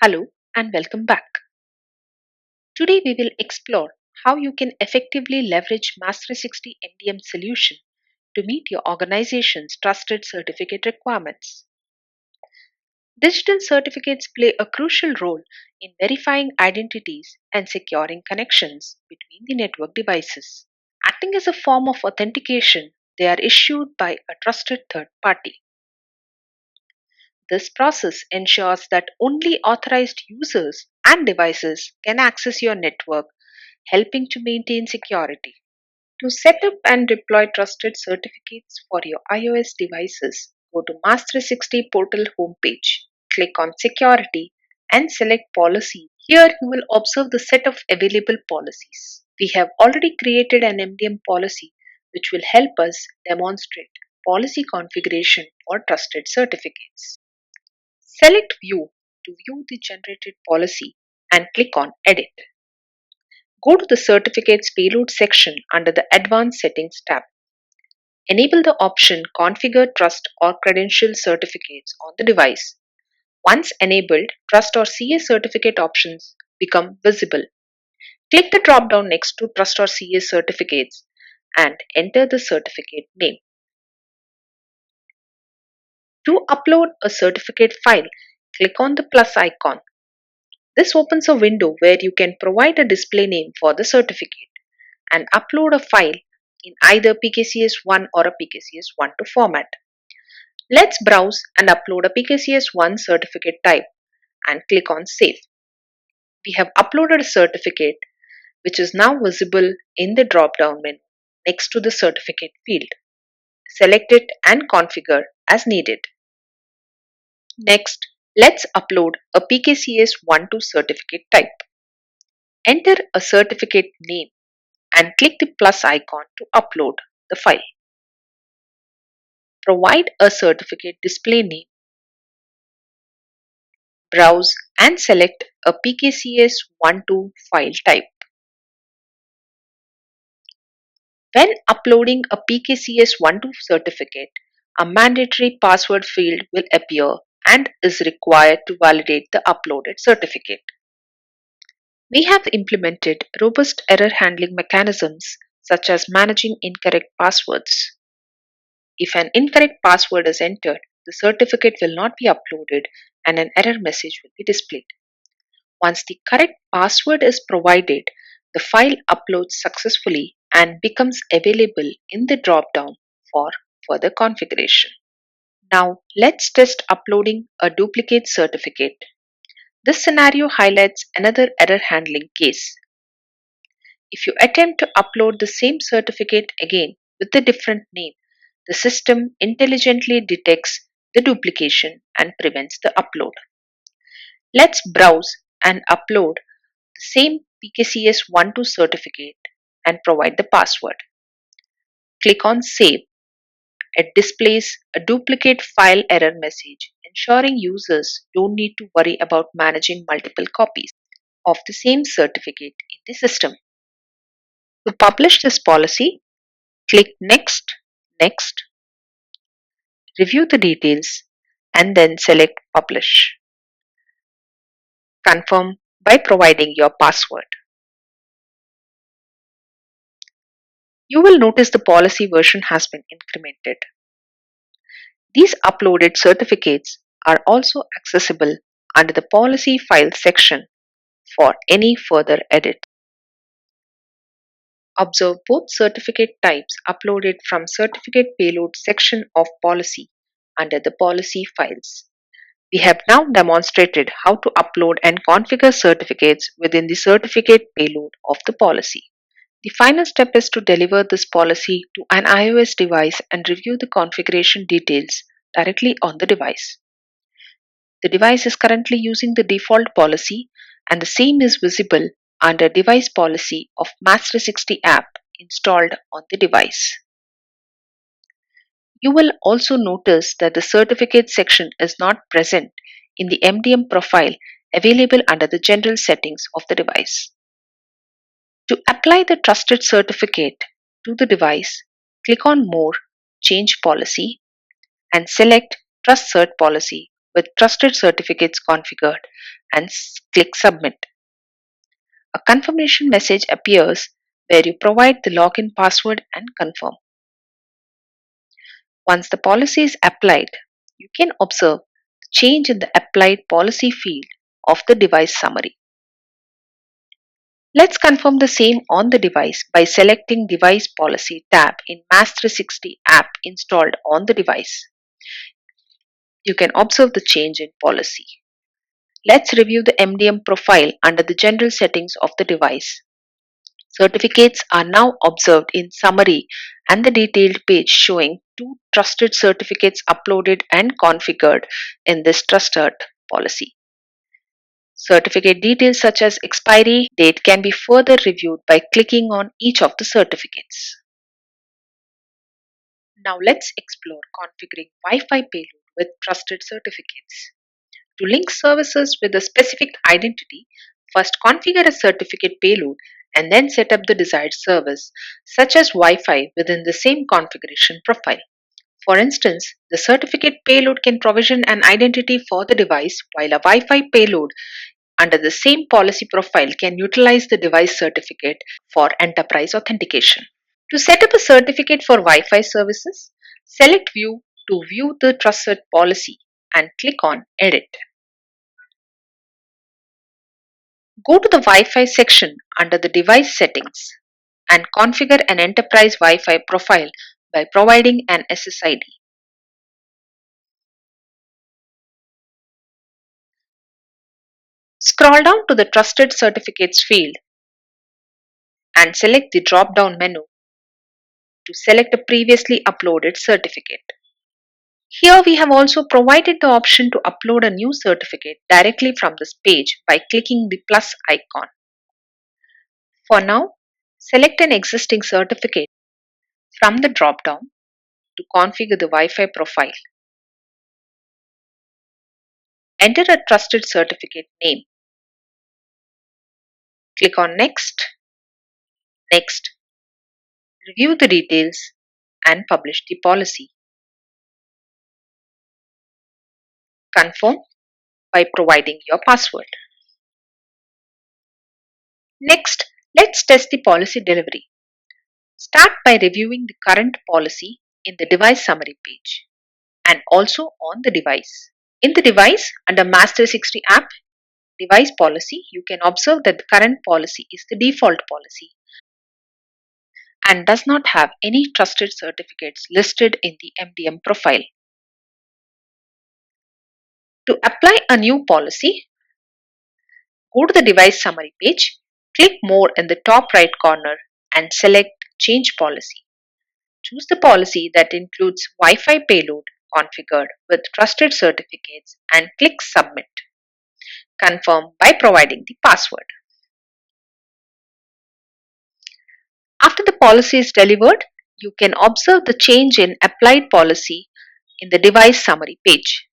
Hello and welcome back. Today we will explore how you can effectively leverage Maas360 MDM solution to meet your organization's trusted certificate requirements. Digital certificates play a crucial role in verifying identities and securing connections between the network devices. Acting as a form of authentication, they are issued by a trusted third party. This process ensures that only authorized users and devices can access your network, helping to maintain security. To set up and deploy trusted certificates for your iOS devices, go to Maas360 portal homepage, click on Security, and select Policy. Here you will observe the set of available policies. We have already created an MDM policy which will help us demonstrate policy configuration for trusted certificates. Select View to view the generated policy and click on Edit. Go to the Certificates Payload section under the Advanced Settings tab. Enable the option Configure Trust or Credential Certificates on the device. Once enabled, Trust or CA certificate options become visible. Click the drop down next to Trust or CA certificates and enter the certificate name. To upload a certificate file, click on the plus icon. This opens a window where you can provide a display name for the certificate and upload a file in either PKCS1 or a PKCS12 format. Let's browse and upload a PKCS1 certificate type and click on Save. We have uploaded a certificate which is now visible in the drop-down menu next to the certificate field. Select it and configure as needed. Next, let's upload a PKCS12 certificate type. Enter a certificate name and click the plus icon to upload the file. Provide a certificate display name. Browse and select a PKCS12 file type. When uploading a PKCS12 certificate, a mandatory password field will appear and is required to validate the uploaded certificate. We have implemented robust error handling mechanisms such as managing incorrect passwords. If an incorrect password is entered, the certificate will not be uploaded and an error message will be displayed. Once the correct password is provided, the file uploads successfully and becomes available in the drop-down for further configuration. Now let's test uploading a duplicate certificate. This scenario highlights another error handling case. If you attempt to upload the same certificate again with a different name, the system intelligently detects the duplication and prevents the upload. Let's browse and upload the same PKCS12 certificate and provide the password. Click on Save. It displays a duplicate file error message, ensuring users don't need to worry about managing multiple copies of the same certificate in the system. To publish this policy, click Next, Next, review the details, and then select Publish. Confirm by providing your password. You will notice the policy version has been incremented. These uploaded certificates are also accessible under the Policy File section for any further edit. Observe both certificate types uploaded from Certificate Payload section of Policy under the Policy Files. We have now demonstrated how to upload and configure certificates within the certificate payload of the policy. The final step is to deliver this policy to an iOS device and review the configuration details directly on the device. The device is currently using the default policy and the same is visible under Device Policy of Maas360 app installed on the device. You will also notice that the certificate section is not present in the MDM profile available under the general settings of the device. To apply the trusted certificate to the device, click on More, Change Policy, and select Trust Cert Policy with trusted certificates configured and click submit. A confirmation message appears where you provide the login password and confirm. Once the policy is applied, you can observe the change in the applied policy field of the device summary. Let's confirm the same on the device by selecting Device Policy tab in Maas360 app installed on the device. You can observe the change in policy. Let's review the MDM profile under the general settings of the device. Certificates are now observed in summary and the detailed page showing two trusted certificates uploaded and configured in this trusted policy. Certificate details such as expiry date can be further reviewed by clicking on each of the certificates. Now let's explore configuring Wi-Fi payload with trusted certificates. To link services with a specific identity, first configure a certificate payload and then set up the desired service, such as Wi-Fi, within the same configuration profile. For instance, the certificate payload can provision an identity for the device, while a Wi-Fi payload under the same policy profile can utilize the device certificate for enterprise authentication. To set up a certificate for Wi-Fi services, select View to view the trusted policy and click on Edit. Go to the Wi-Fi section under the device settings and configure an enterprise Wi-Fi profile by providing an SSID. Scroll down to the Trusted Certificates field and select the drop-down menu to select a previously uploaded certificate. Here we have also provided the option to upload a new certificate directly from this page by clicking the plus icon. For now, select an existing certificate from the drop-down to configure the Wi-Fi profile. Enter a trusted certificate name. Click on Next, Next, review the details and publish the policy. Confirm by providing your password. Next, let's test the policy delivery. Start by reviewing the current policy in the device summary page and also on the device. In the device, under Maas360 app, device policy, you can observe that the current policy is the default policy and does not have any trusted certificates listed in the MDM profile. To apply a new policy, go to the device summary page, click More in the top right corner and select Change Policy. Choose the policy that includes Wi-Fi payload configured with trusted certificates and click Submit. Confirm by providing the password. After the policy is delivered, you can observe the change in applied policy in the device summary page.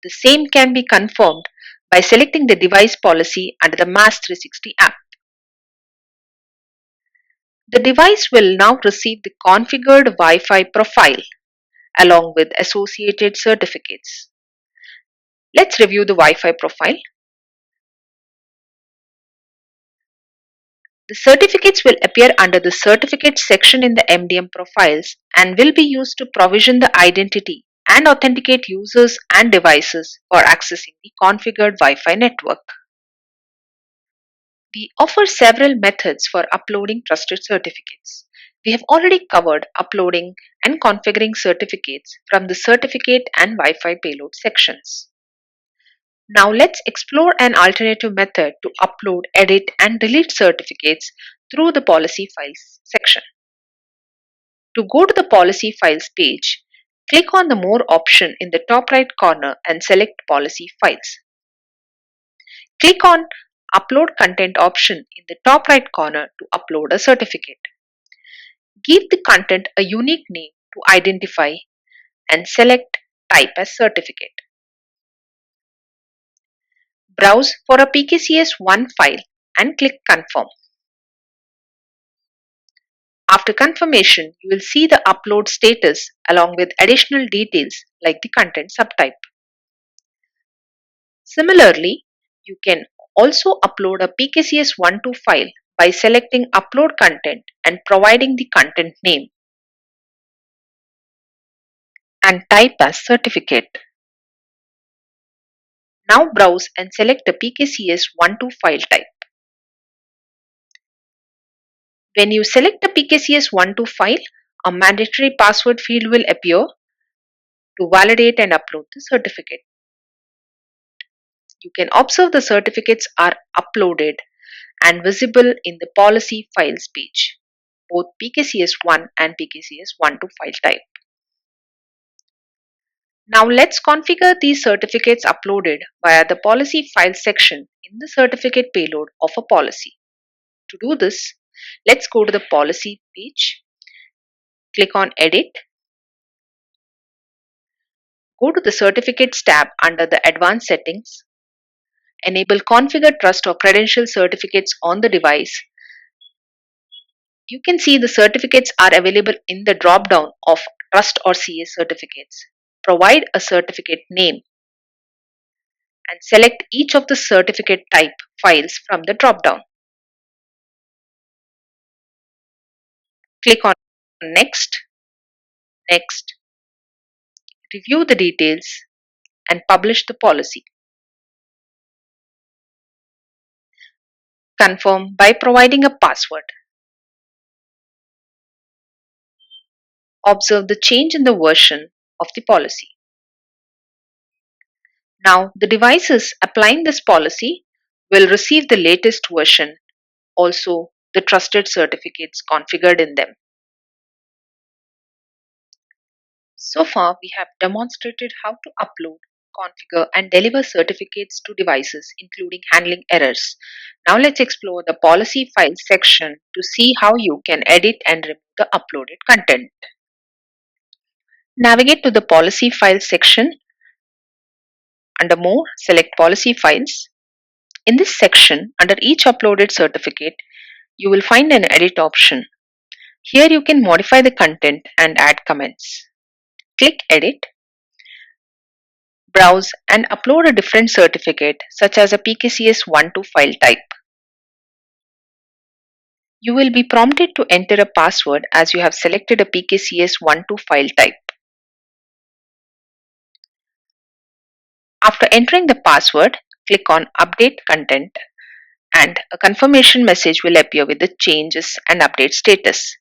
The same can be confirmed by selecting the device policy under the Maas360 app. The device will now receive the configured Wi-Fi profile along with associated certificates. Let's review the Wi-Fi profile. The certificates will appear under the Certificates section in the MDM profiles and will be used to provision the identity and authenticate users and devices for accessing the configured Wi-Fi network. We offer several methods for uploading trusted certificates. We have already covered uploading and configuring certificates from the certificate and Wi-Fi payload sections. Now let's explore an alternative method to upload, edit and delete certificates through the policy files section. To go to the policy files page, click on the More option in the top right corner and select Policy Files. Click on Upload Content option in the top right corner to upload a certificate. Give the content a unique name to identify and select Type as Certificate. Browse for a PKCS1 file and click Confirm. After confirmation, you will see the upload status along with additional details like the content subtype. Similarly, you can also upload a PKCS12 file by selecting Upload Content and providing the content name and type as certificate. Now browse and select the PKCS12 file type. When you select the PKCS12 file, a mandatory password field will appear to validate and upload the certificate. You can observe the certificates are uploaded and visible in the policy files page, both PKCS1 and PKCS12 file type. Now let's configure these certificates uploaded via the policy file section in the certificate payload of a policy. To do this, let's go to the policy page, click on Edit, go to the Certificates tab under the Advanced Settings, enable Configure Trust or Credential Certificates on the device. You can see the certificates are available in the drop down of Trust or CA certificates. Provide a certificate name and select each of the certificate type files from the drop down. Click on Next, Next, review the details and publish the policy. Confirm by providing a password. Observe the change in the version of the policy. Now, the devices applying this policy will receive the latest version, also the trusted certificates configured in them. So far, we have demonstrated how to upload, configure, and deliver certificates to devices, including handling errors. Now, let's explore the policy files section to see how you can edit and remove the uploaded content. Navigate to the policy files section. Under More, select Policy Files. In this section, under each uploaded certificate, you will find an edit option. Here you can modify the content and add comments. Click Edit, browse and upload a different certificate such as a PKCS12 file type. You will be prompted to enter a password as you have selected a PKCS12 file type. After entering the password, click on Update Content and a confirmation message will appear with the changes and update status.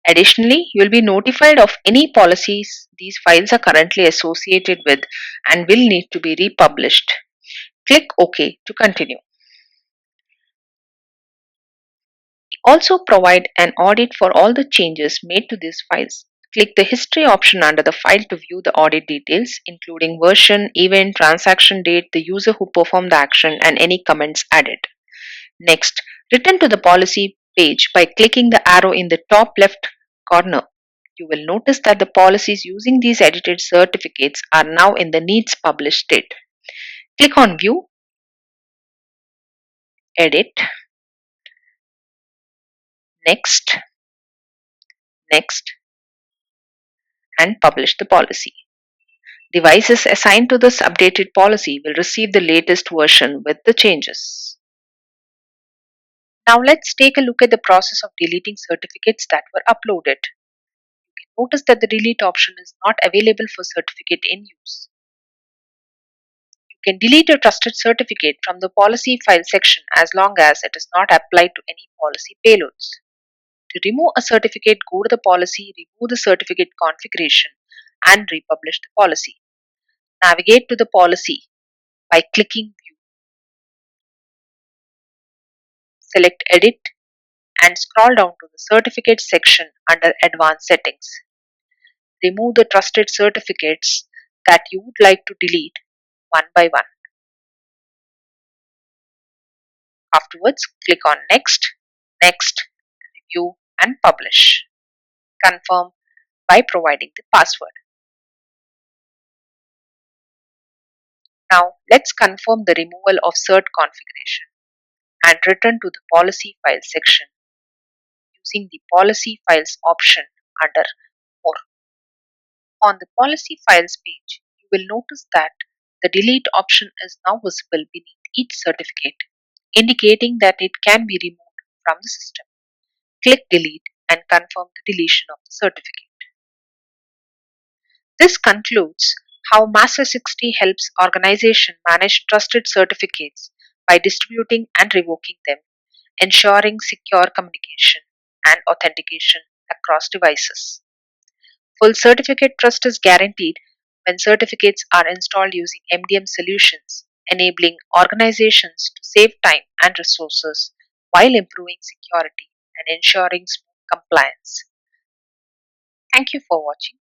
Additionally, you will be notified of any policies these files are currently associated with and will need to be republished. Click OK to continue. We also provide an audit for all the changes made to these files. Click the History option under the file to view the audit details, including version, event, transaction date, the user who performed the action, and any comments added. Next, return to the policy page by clicking the arrow in the top left corner. You will notice that the policies using these edited certificates are now in the Needs Published state. Click on View, Edit, Next, Next, and publish the policy. Devices assigned to this updated policy will receive the latest version with the changes. Now let's take a look at the process of deleting certificates that were uploaded. Notice that the delete option is not available for certificate in use. You can delete a trusted certificate from the policy file section as long as it is not applied to any policy payloads. To remove a certificate, go to the policy, remove the certificate configuration, and republish the policy. Navigate to the policy by clicking View. Select Edit and scroll down to the Certificate section under Advanced Settings. Remove the trusted certificates that you would like to delete one by one. Afterwards, click on Next, Next, Review and Publish. Confirm by providing the password. Now, let's confirm the removal of cert configuration and return to the Policy Files section using the Policy Files option under More. On the Policy Files page, you will notice that The delete option is now visible beneath each certificate, indicating that it can be removed from the system. Click delete and confirm the deletion of the certificate. This concludes how Maas360 helps organizations manage trusted certificates by distributing and revoking them, ensuring secure communication and authentication across devices. Full certificate trust is guaranteed when certificates are installed using MDM solutions, enabling organizations to save time and resources while improving security and ensuring smooth compliance. Thank you for watching.